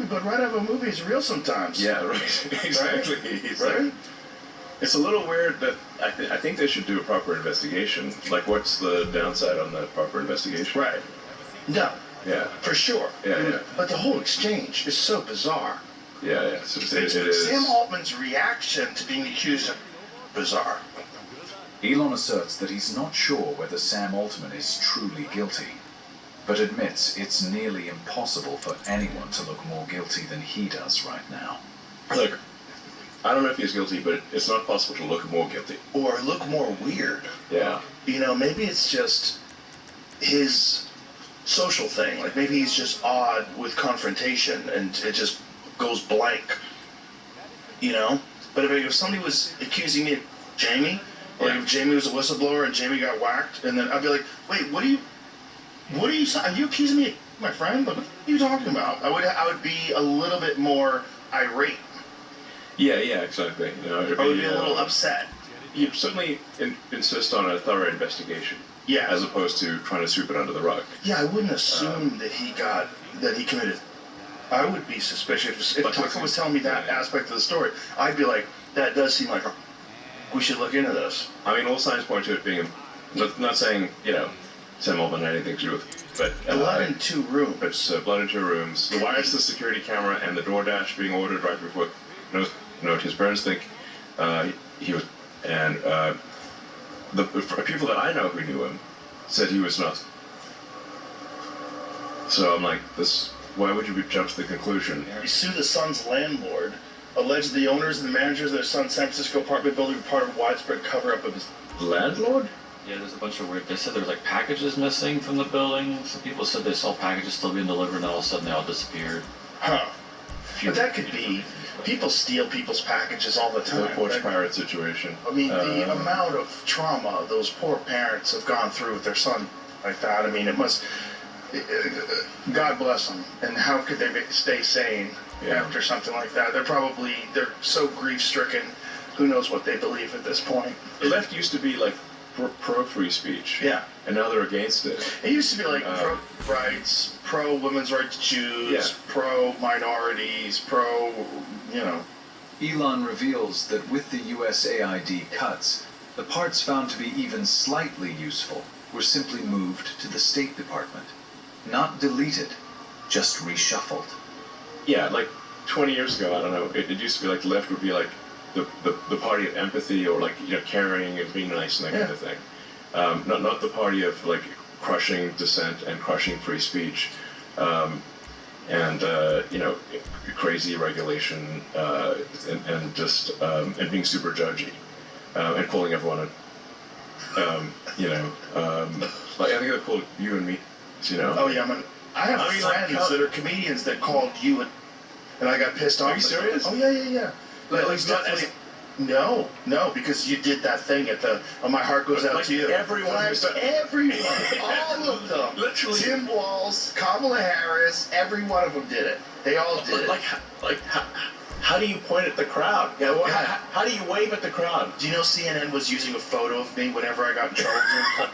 but right out of a movie is real sometimes. Yeah, right. Exactly. Right? It's a little weird that I think they should do a proper investigation. Like, what's the downside on the proper investigation? Right. No. Yeah. For sure. Yeah. But the whole exchange is so bizarre. Yeah. So it is. Sam Altman's reaction to being accused of bizarre. Elon asserts that he's not sure whether Sam Altman is truly guilty, but admits it's nearly impossible for anyone to look more guilty than he does right now. Look, I don't know if he's guilty, but it's not possible to look more guilty. Or look more weird. Yeah. You know, maybe it's just his social thing. Like, maybe he's just odd with confrontation, and it just goes blank. You know? But if somebody was accusing me of Jamie, or if Jamie was a whistleblower and Jamie got whacked, and then I'd be like, wait, are you accusing me of my friend? Like, what are you talking about? I would be a little bit more irate. Yeah, exactly. You know, I would be a little upset. You certainly insist on a thorough investigation. Yeah. As opposed to trying to sweep it under the rug. Yeah, I wouldn't assume that he committed. I would be suspicious. If Tucker was telling me that aspect of the story, I'd be like, that does seem like we should look into this. I mean, all signs point to it being, not saying, Sam Altman had anything to do with it, but... blood in 2 rooms. It's blood in 2 rooms. The wireless security camera and the DoorDash being ordered right before... his parents think he was... And the people that I know who knew him said he was not. So I'm like, why would you jump to the conclusion? He sued the son's landlord, alleged the owners and the managers of their son's San Francisco apartment building were part of a widespread cover-up of his... Landlord? Yeah, there's a bunch of weird... They said there was, packages missing from the building. Some people said they saw packages still being delivered, and all of a sudden they all disappeared. Huh. But that could be... People steal people's packages all the time. The porch pirate situation. I mean, the amount of trauma those poor parents have gone through with their son like that, I mean, it must... God bless them. And how could they stay sane after something like that? They're so grief-stricken. Who knows what they believe at this point? The left used to be pro-free speech. Yeah. And now they're against it. It used to be pro-rights, pro-women's right to choose, pro-minorities, Elon reveals that with the USAID cuts, the parts found to be even slightly useful were simply moved to the State Department. Not deleted, just reshuffled. Yeah, 20 years ago, I don't know, it used to be the left would be the party of empathy or caring and being nice and that kind of thing. Not the party of crushing dissent and crushing free speech, and crazy regulation and just and being super judgy and calling everyone I think they called you and me. Oh yeah, I have friends that are comedians that called you and I got pissed off. Are you serious? Oh yeah. No, because you did that thing at the. My heart goes out to you. Everyone, all of them. Literally. Tim Walz, Kamala Harris, every one of them did it. They all did it. How do you point at the crowd? How do you wave at the crowd? Do you know CNN was using a photo of me whenever I got in trouble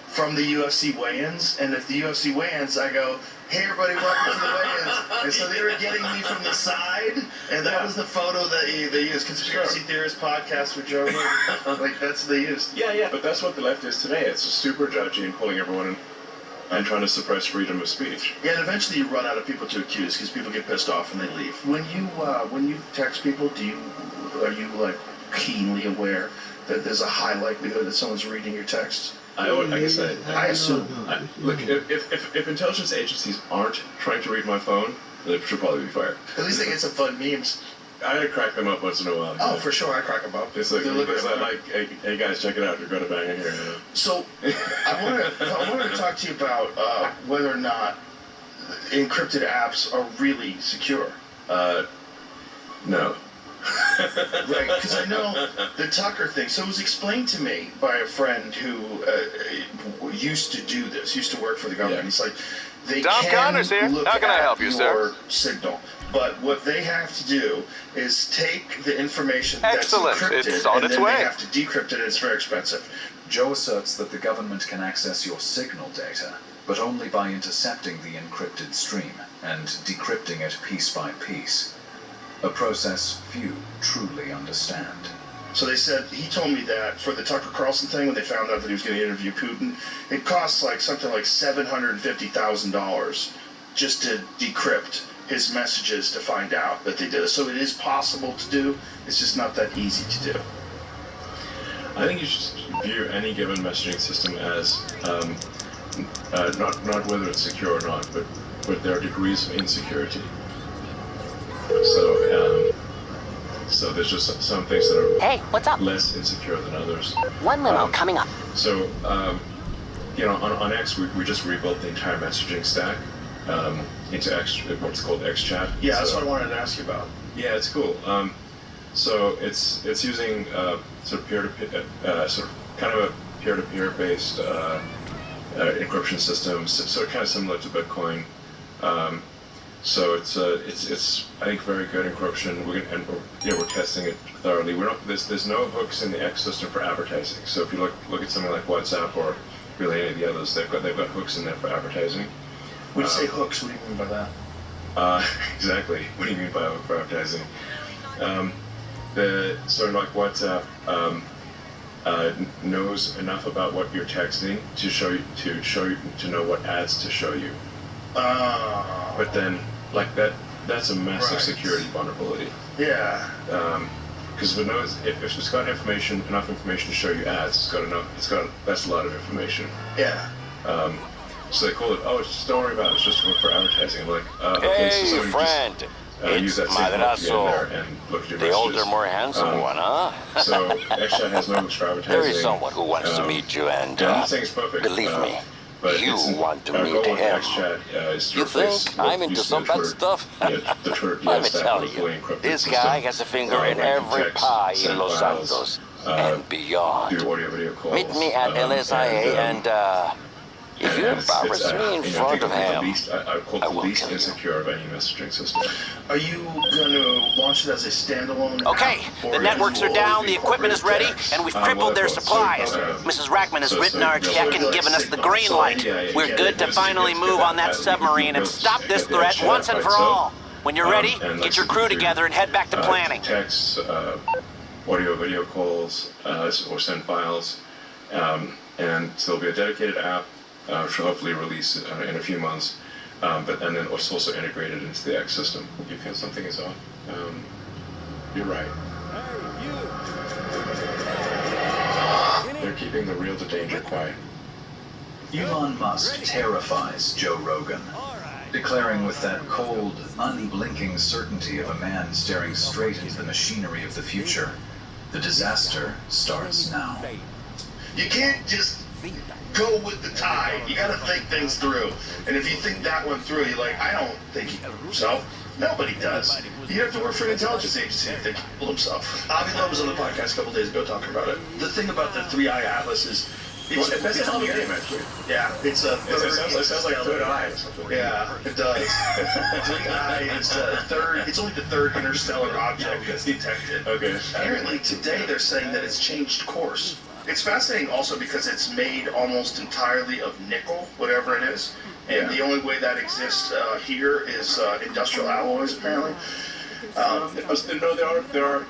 from the UFC weigh-ins? And at the UFC weigh-ins, I go, "Hey everybody, welcome to the weigh-ins." And so they were getting me from the side, and that was the photo that they used. Conspiracy Theorist podcast with Joe Rogan. That's what they used. Yeah, but that's what the left is today. It's super judgy and pulling everyone in and trying to suppress freedom of speech. Yeah, and eventually you run out of people to accuse because people get pissed off and they leave. When you text people, are you keenly aware that there's a high likelihood that someone's reading your texts? I assume. Look, if intelligence agencies aren't trying to read my phone, they should probably be fired. At least they get some fun memes. I crack them up once in a while. Oh, for sure, I crack them up. It's hey guys, check it out. You're gonna bang it here. So, I wanted to talk to you about whether or not encrypted apps are really secure. No. Right, because I know the Tucker thing. So it was explained to me by a friend who used to work for the government. He's like, they can look at your signal, but what they have to do is take the information that's encrypted and then they have to decrypt it, and it's very expensive. Joe asserts that the government can access your signal data, but only by intercepting the encrypted stream and decrypting it piece by piece, a process few truly understand. So they said, he told me that for the Tucker Carlson thing, when they found out that he was going to interview Putin, it costs like something like $750,000 just to decrypt his messages to find out that they did it. So it is possible to do. It's just not that easy to do. I think you should view any given messaging system as not whether it's secure or not, but there are degrees of insecurity. So there's just some things that are Hey, what's up? less insecure than others. One limo coming up. So on X we just rebuilt the entire messaging stack into X, what's called XChat. Yeah, that's what I wanted to ask you about. Yeah, it's cool. So it's using sort of peer-to-peer, sort of kind of a peer-to-peer based encryption system, so kind of similar to Bitcoin. So it's I think very good encryption. We're testing it thoroughly. There's no hooks in the X system for advertising. So if you look at something like WhatsApp or really any of the others, they've got hooks in there for advertising. When you say hooks, what do you mean by that? Exactly. What do you mean by hook for advertising? So like WhatsApp knows enough about what you're texting to know what ads to show you. But then like that's a massive security vulnerability. Yeah. Because if it's got enough information to show you ads, that's a lot of information. Yeah. So they call it, just don't worry about it, it's just for advertising. I'm like, okay, Hey, so friend. use that It's same hook in Madrazo. there and look at your The messages. older, more handsome one, huh? So XChat has no hooks for advertising. There is someone who wants to meet you, and I'm not saying it's perfect. believe me, but you want to our meet goal with him. XChat is to You replace think what I'm into used to some be bad Twitter- stuff? the Twitter Let me stack tell with a fully encrypted you, this system. guy has a finger in Writing every text, pie in send Los files, Santos and beyond. do audio video calls. Meet me at LSIA, and if you embarrass me in front of him, I call it I the will least kill you. insecure of any messaging system. Are you going to launch it as a standalone Okay, app, the or networks are will down, it the equipment is ready, incorporate and we've well, crippled their so, supplies. so, Mrs. Rackman has so- written so our you'll- check and like given us the signal. green So, light. yeah, We're yeah, good to yeah, finally yeah, move yeah, on that yeah, submarine and yeah, stop this yeah, threat yeah, once and for so, all. When you're ready, and get your like, crew you do, together and head back to planning. Text, audio, video calls, or send files, and so there'll be a dedicated app, which will hopefully release in a few months. And then it's also integrated into the X system. You feel something is off? You're right. They're keeping the real to danger quiet. Elon Musk terrifies Joe Rogan, declaring with that cold, unblinking certainty of a man staring straight into the machinery of the future, the disaster starts now. You can't just go with the tide. You got to think things through. And if you think that one through, you're like, I don't think he killed himself. Nobody does. You have to work for an intelligence agency to think he killed himself. Avi Loeb was on the podcast a couple days ago talking about it. The thing about the 3-Eye Atlas is That's a hell of a game, actually. Yeah, it's a It sounds like Third Eye or something. Yeah, it does. 3-Eye is the third. It's only the third interstellar object that's detected. Okay. Apparently today they're saying that it's changed course. It's fascinating also because it's made almost entirely of nickel, whatever it is, and the only way that exists here is industrial alloys, apparently. No, there are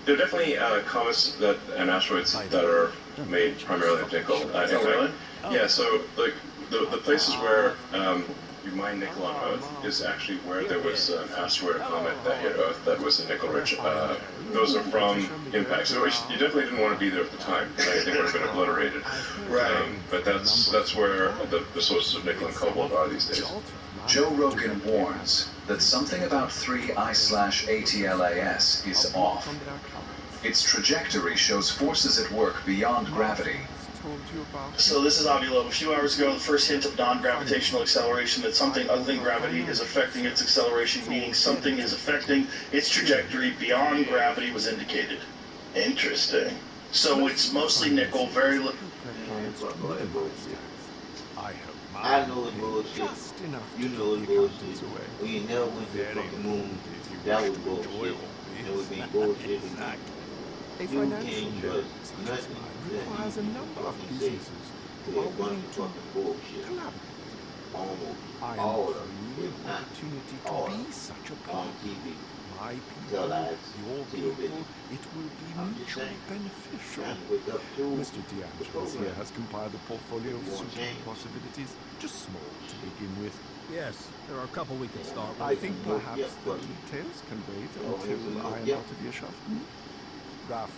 definitely comets and asteroids that are made primarily of nickel. Really? Yeah. So like the places where you mine nickel on Earth is actually where there was an asteroid or comet that hit Earth that was a nickel-rich. Those are from impacts. So you definitely didn't want to be there at the time because anything would have been obliterated. Right. But that's where the sources of nickel and cobalt are these days. Joe Rogan warns that something about 3I/ATLAS is off. Its trajectory shows forces at work beyond gravity. So this is Avi Loeb. A few hours ago, the first hint of non-gravitational acceleration, that something other than gravity is affecting its acceleration, meaning something is affecting its trajectory beyond gravity, was indicated. Interesting. So it's mostly nickel, very little. I know it's bullshit. You know it's bullshit. We ain't never went to the fucking moon. That was bullshit. It would be bullshit. A You financial can't debt trust satisfied nothing requires a that number of you fucking say. businesses who They're are a bunch willing of to fucking bullshit. collaborate. almost I am all of offering them, you if an not opportunity to all of be them, such a on partner. TV. My Tell people, lies your to your people, business. it will be I'm just mutually saying, beneficial. trying to wake up to Mr. the DeAngelis here program. has compiled a portfolio If of you want suitable change, possibilities, just small to begin with. Yes, there are a couple we could start I with. think no perhaps gift the for you. details can wait Y'all want until some no I am gift? out of earshot. Raf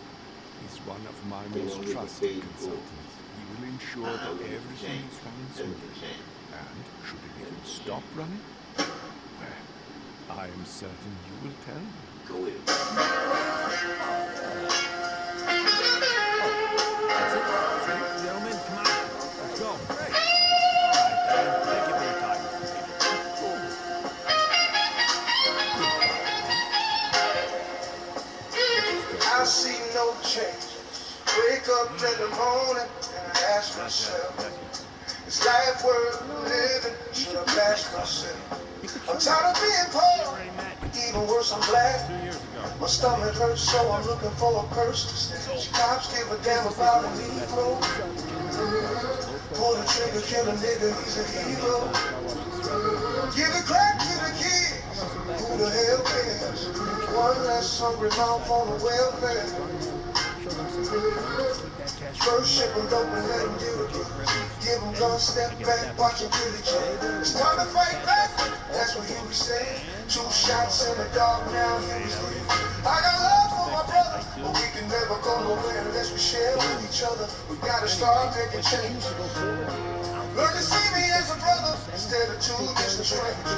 is one of my They most won't give a trusted paid full. consultants. He will ensure I'm that looking for everything change. is running Looking for smoothly. change. And should it even Looking for stop change. running, well, I am certain you will tell me. Go with it. That's it. That's it. Gentlemen, come on. Let's go. Great. All right, then. Thank you for your time, Mr. Weazel. I see no changes. Wake up in the morning and I ask myself, is life worth living? Should I ask myself? I'm tired of being poor. Even worse, I'm black. 2 years ago. My stomach hurts, so I'm looking for a purse to snatch. Cops give a damn about a Negro. Pull the trigger, kill a nigga, he's a hero. Give the crack to the kids. Who the hell cares? One less hungry mouth on the welfare. First ship them dope and let them do the good. Give them guns, step back, watch them do the job. It's time to fight back. That's what he was saying. 2 shots in the dark, now he was dead. I got love for my brother, but we can never go nowhere unless we share with each other. We gotta start making change. Learn to see me as a brother instead of 2 distant strangers.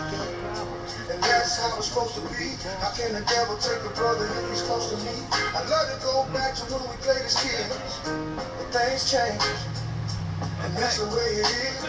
And that's how it's supposed to be. How can the devil take a brother if he's close to me? I'd love to go back to when we played as kids, but things change, and that's the way it is.